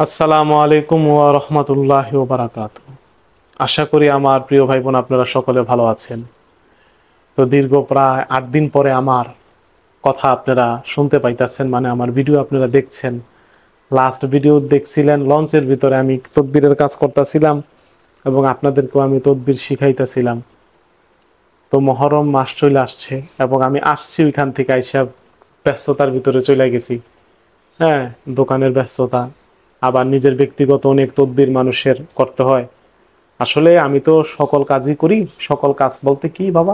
আসসালামু আলাইকুম ওয়া রাহমাতুল্লাহি ওয়া বারাকাতুহু। আশা করি আমার প্রিয় ভাই বোন আপনারা সকলে ভালো আছেন। তো দীর্ঘ প্রায় 8 দিন পরে আমার কথা আপনারা শুনতে পাইতাছেন, মানে আমার ভিডিও আপনারা দেখছেন। লাস্ট ভিডিও দেখছিলেন লঞ্চের ভিতরে আমি তদবিরের কাজ করতেছিলাম এবং আপনাদেরকেও আমি তদবির শিখাইতেছিলাম। তো মহরম মাস চলে আসছে এবং আমি আসছি ওইখান থেকে আইসা ব্যস্ততার ভিতরে চলে গেছি। হ্যাঁ, দোকানের ব্যস্ততা, আবার নিজের ব্যক্তিগত অনেক তদবির মানুষের করতে হয়। আসলে আমি তো সকল কাজই করি। সকল কাজ বলতে কি বাবা,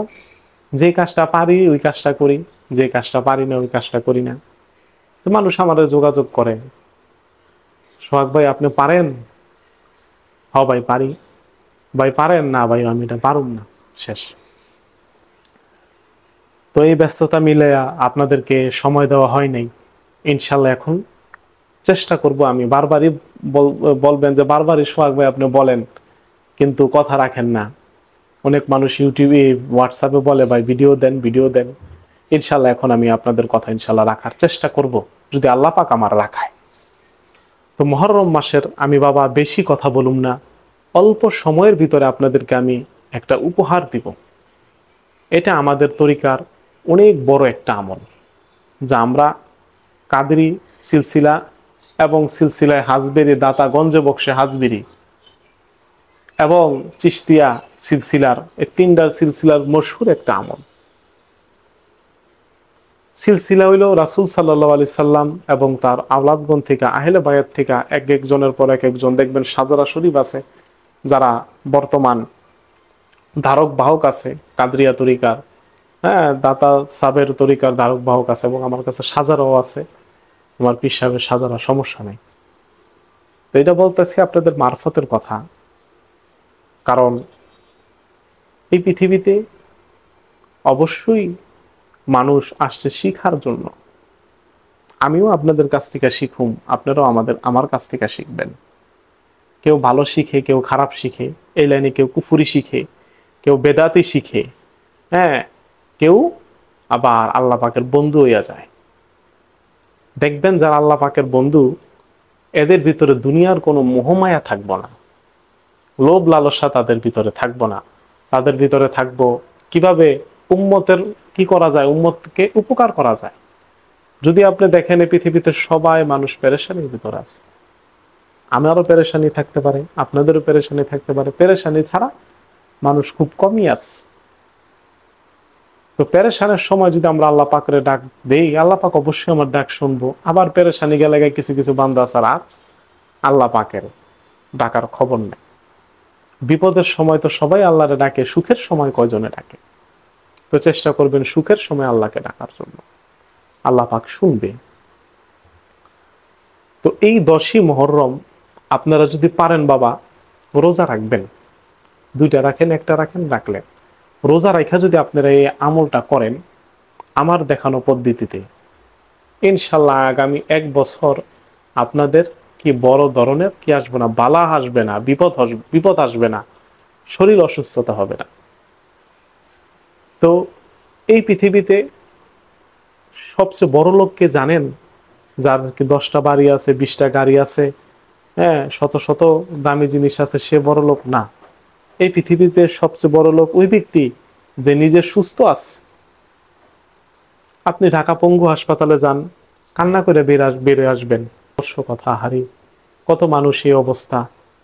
যে কাজটা পারি ওই কাজটা করি, যে কাজটা পারি না ওই কাজটা করি না। তো মানুষ আমাদের যোগাযোগ করে, সোহাগ ভাই আপনি পারেন? হ ভাই পারি। ভাই পারেন? না ভাই আমি এটা পারুম না। শেষ। তো এই ব্যস্ততা মিলে আপনাদেরকে সময় দেওয়া হয় নাই। ইনশাল্লাহ এখন চেষ্টা করব। আমি বারবারই বলবেন যে বারবারই সোহাগ ভাই আপনি বলেন, কিন্তু কথা রাখেন না। অনেক মানুষ ইউটিউবে হোয়াটসঅ্যাপে বলে ভাই ভিডিও দেন ভিডিও দেন। ইনশাল্লাহ এখন আমি আপনাদের কথা ইনশাল্লাহ রাখার চেষ্টা করব, যদি আল্লাহ পাক আমার রাখায়। তো মহররম মাসের আমি বাবা বেশি কথা বলুম না, অল্প সময়ের ভিতরে আপনাদেরকে আমি একটা উপহার দিব। এটা আমাদের তরিকার অনেক বড় একটা আমল, যা আমরা কাদরি সিলসিলা এবং সিলসিলায় হাজবেরি দাতা গঞ্জে বক্সে হাজবেরি এবং চিশতিয়া সিলসিলার, এই তিনটার সিলসিলার মশহুর একটা আমল। সিলসিলা হইল রাসূল সাল্লাল্লাহু আলাইহি সাল্লাম এবং তার আওলাদগণ থেকে, আহলে বায়াত থেকে এক একজনের পর এক একজন দেখবেন সাজারা শরীফ আছে, যারা বর্তমান ধারক বাহক আছে কাদরিয়া তরিকার। হ্যাঁ, দাতা সাবের তরিকার ধারক বাহক আছে এবং আমার কাছে সাজারাও আছে। আমার পীর সাহেবের সাজারা, সমস্যা নেই। তো এটা বলতেছি আপনাদের মারফতের কথা, কারণ এই পৃথিবীতে অবশ্যই মানুষ আসছে শিখার জন্য। আমিও আপনাদের কাছ থেকে শিখুম, আপনারাও আমার কাছ থেকে শিখবেন। কেউ ভালো শিখে, কেউ খারাপ শিখে, এই লাইনে কেউ কুফুরি শিখে, কেউ বেদাতি শিখে। হ্যাঁ, কেউ আবার আল্লাহ পাকের বন্ধু হইয়া যায়। দেখবেন যারা আল্লাহ পাকের বন্ধু, এদের ভিতরে দুনিয়ার কোনো মোহমায়া থাকবো না, লোভ লালসা তাদের ভিতরে থাকবো না। তাদের ভিতরে থাকবো কিভাবে উম্মতের কি করা যায়, উম্মতকে উপকার করা যায়। যদি আপনি দেখেন এই পৃথিবীতে সবাই মানুষ পেরেশানির ভিতরে আছে। আমারও পেরেশানি থাকতে পারে, আপনাদেরও পেরেশানি থাকতে পারে। পেরেশানি ছাড়া মানুষ খুব কমই আছে। তো পেরেশানের সময় যদি আমরা আল্লাহ পাকের ডাক দেই, আল্লাহ পাক অবশ্যই আমার ডাক শুনবো। আবার পেরেশানি গেলে কিছু কিছু বান্দা ছাড়া আল্লাহ পাকের ডাকার খবর নেই। বিপদের সময় তো সবাই আল্লাহরে ডাকে, সুখের সময় কয়জনে ডাকে? তো চেষ্টা করবেন সুখের সময় আল্লাহকে ডাকার জন্য, আল্লাহ পাক শুনবে। তো এই 10ই মুহররম আপনারা যদি পারেন বাবা, রোজা রাখবেন। 2টা রাখেন, 1টা রাখেন, রাখলেন। রোজা রাখা যদি আপনারা এই আমলটা করেন আমার দেখানো পদ্ধতিতে, ইনশাল্লাহ আগামী 1 বছর আপনাদের কি বড় ধরনের কি আসবে না, বালা আসবে না, বিপদ আসবে না, শরীর অসুস্থতা হবে না। তো এই পৃথিবীতে সবচেয়ে বড় লোককে জানেন? যার কি 10টা বাড়ি আছে, 20টা গাড়ি আছে, হ্যাঁ, শত শত দামি জিনিস আছে, সে বড় লোক না। এই পৃথিবীতে সবচেয়ে বড় লোক ওই ব্যক্তি যে নিজে সুস্থ আছে। আপনি ঢাকা পঙ্গু হাসপাতালে যান, কান্না করে বেরোয় আসবেন। কথা হারি, কত মানুষ এই অবস্থা,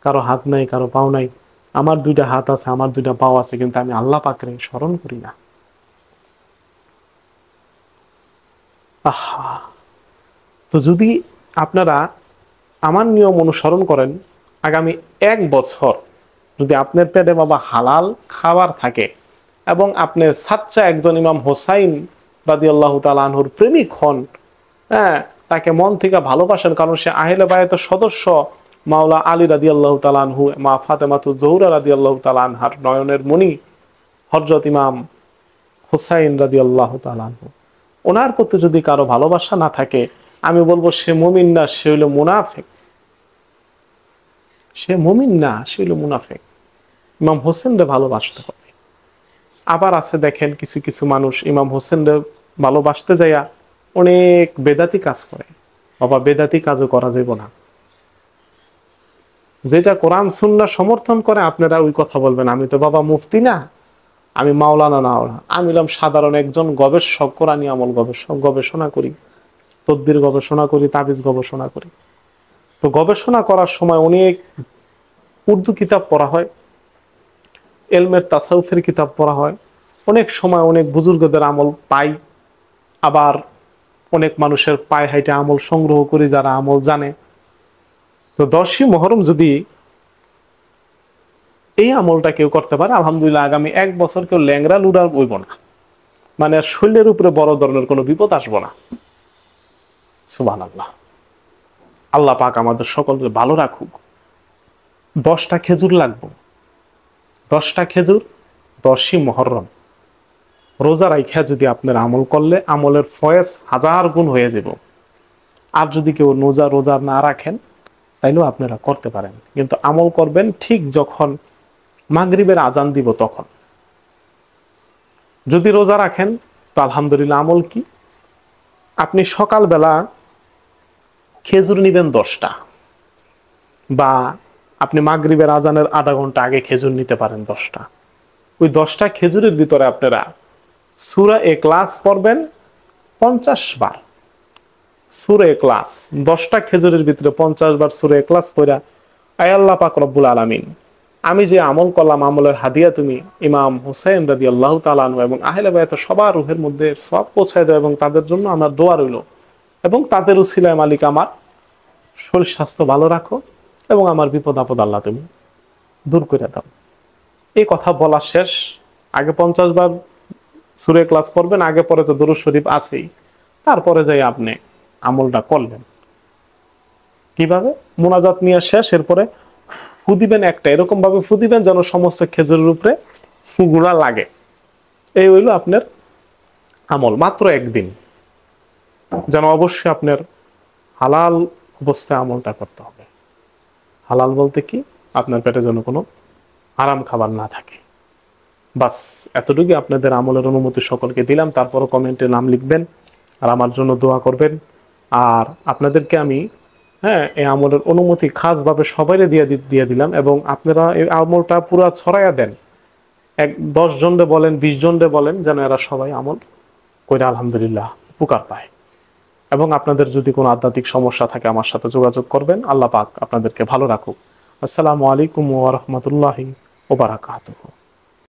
কারো হাত নাই, কারো পাও নাই। আমার 2টা হাত আছে, আমার 2টা পাও আছে, কিন্তু আমি আল্লাহ পাকরে স্মরণ করি না। আহা, তো যদি আপনারা আমার নিয়ম অনুসরণ করেন, আগামী 1 বছর যদি আপনার পেটে বাবা হালাল খাবার থাকে এবং আপনি সাচ্চা একজন ইমাম হোসাইন রাদিয়াল্লাহু তাআলা আনহুর প্রেমিক হন, হ্যাঁ, তাকে মন থেকে ভালোবাসেন, কারণ সে আহলে বায়াতের সদস্য, মাওলা আলী রাদিয়াল্লাহু তাআলা আনহু, মা ফাতেমাতুজ জোহরা রাদিয়াল্লাহু তাআলা আনহার নয়নের মণি হযরত ইমাম হোসাইন রাদিয়াল্লাহু তাআলা আনহু, ওনার প্রতি যদি কারো ভালোবাসা না থাকে, আমি বলবো সে মুমিন না, সে হইল মুনাফিক। সে মুমিন না, সে হইল মুনাফিক। ইমাম হোসেনরে ভালোবাসতে হবে। আবার আছে দেখেন কিছু কিছু মানুষ ইমাম হোসেনরে ভালোবাসতে যাইয়া অনেক বেদাতি কাজ করে। বাবা বেদাতি কাজও করা যাইব না। যেটা কোরআন সুন্নাহ সমর্থন করে আপনারা ওই কথা বলবেন। আমি তো বাবা মুফতি না, আমি মাওলানা না, আমি হলাম সাধারণ একজন গবেষক, কোরআনী আমল গবেষক, গবেষণা করি, তদবির গবেষণা করি, তাবিজ গবেষণা করি। তো গবেষণা করার সময় অনেক উর্দু কিতাব পড়া হয়, এলমের তাসাউফের কিতাব পড়া হয়, অনেক সময় অনেক বুজুর্গদের আমল পাই, আবার অনেক মানুষের পায়ে হাইটে আমল সংগ্রহ করি যারা আমল জানে। তো 10ই মুহররম যদি এই আমলটা কেউ করতে পারে, আলহামদুলিল্লাহ আগামী 1 বছর কেউ ল্যাংরা লুডার বইব না, মানে শরীরের উপরে বড় ধরনের কোনো বিপদ আসবো না। সুবহানাল্লাহ। আল্লাহ পাক আমাদের সকলকে ভালো রাখুক। 10টা খেজুর লাগবে, 10টা খেজুর, 10ই মুহররম রোজা রাইখা যদি আপনার আমল করলে আমলের ফয়েজ 1000 গুণ হয়ে যাব। আর যদি কেউ রোজা না রাখেন তাইলেও আপনারা করতে পারেন, কিন্তু আমল করবেন ঠিক যখন মাগরিবের আজান দিব তখন। যদি রোজা রাখেন তো আলহামদুলিল্লাহ, আমল কি, আপনি সকালবেলা খেজুর নিবেন 10টা, বা আপনি মাগরিবের আজানের আধা ঘন্টা আগে খেজুর নিতে পারেন 10টা। ওই 10টা খেজুরের ভিতরে আপনারা সূরা ইখলাস পড়বেন 50 বার। সূরা ইখলাস 10টা খেজুরের ভিতরে 50 বার সূরা ইখলাস পড়া, আয় আল্লাহ পাক রব্বুল আলামিন, আমি যে আমল করলাম আমলের হাদিয়া তুমি ইমাম হুসাইন রাদিয়াল্লাহু তাআলা আনহু এবং আহলে বায়াত সবার রূহের মধ্যে সওয়াব পৌঁছায় দাও, এবং তাদের জন্য আমার দোয়া রইল, এবং তাদের উসিলায় মালিক আমার শরীর স্বাস্থ্য ভালো রাখো, এবং আমার বিপদ আপদ আল্লাহ তুমি দূর করে দাও। এই কথা বলা শেষ, আগে 50 বার সূরা ইখলাস পড়বেন, আগে পরে তো দুরূদ শরীফ আছেই, তারপরে যাই আপনি আমলটা করলেন। কিভাবে? মোনাজাত নিয়ে শেষ, এরপরে ফু দিবেন একটা, এরকম ভাবে ফু দিবেন যেন সমস্ত খেজুরের উপরে ফুগুলা লাগে। এই হইল আপনার আমল, মাত্র একদিন। যেন অবশ্যই আপনার হালাল অবস্থায় আমলটা করতে হবে। হালাল বলতে কি, আপনার পেটে যেন কোনো হারাম খাবার না থাকে। বাস এতটুকু আপনাদের আমলের অনুমতি সকলকে দিলাম। তারপরও কমেন্টে নাম লিখবেন আর আমার জন্য দোয়া করবেন। আর আপনাদেরকে আমি এই আমলের অনুমতি খাসভাবে সবাইরে দিয়ে দিলাম, এবং আপনারা এই আমলটা পুরা ছড়াইয়া দেন, 10 জনরে বলেন, 20 জনরে বলেন, যেন এরা সবাই আমল করে আলহামদুলিল্লাহ উপকার পায়। এবং আপনাদের যদি কোনো আধ্যাত্মিক সমস্যা থাকে আমার সাথে যোগাযোগ করবেন। আল্লাহ পাক আপনাদেরকে ভালো রাখুক। আসসালামু আলাইকুম ওয়া রাহমাতুল্লাহি ওয়া বারাকাতুহু।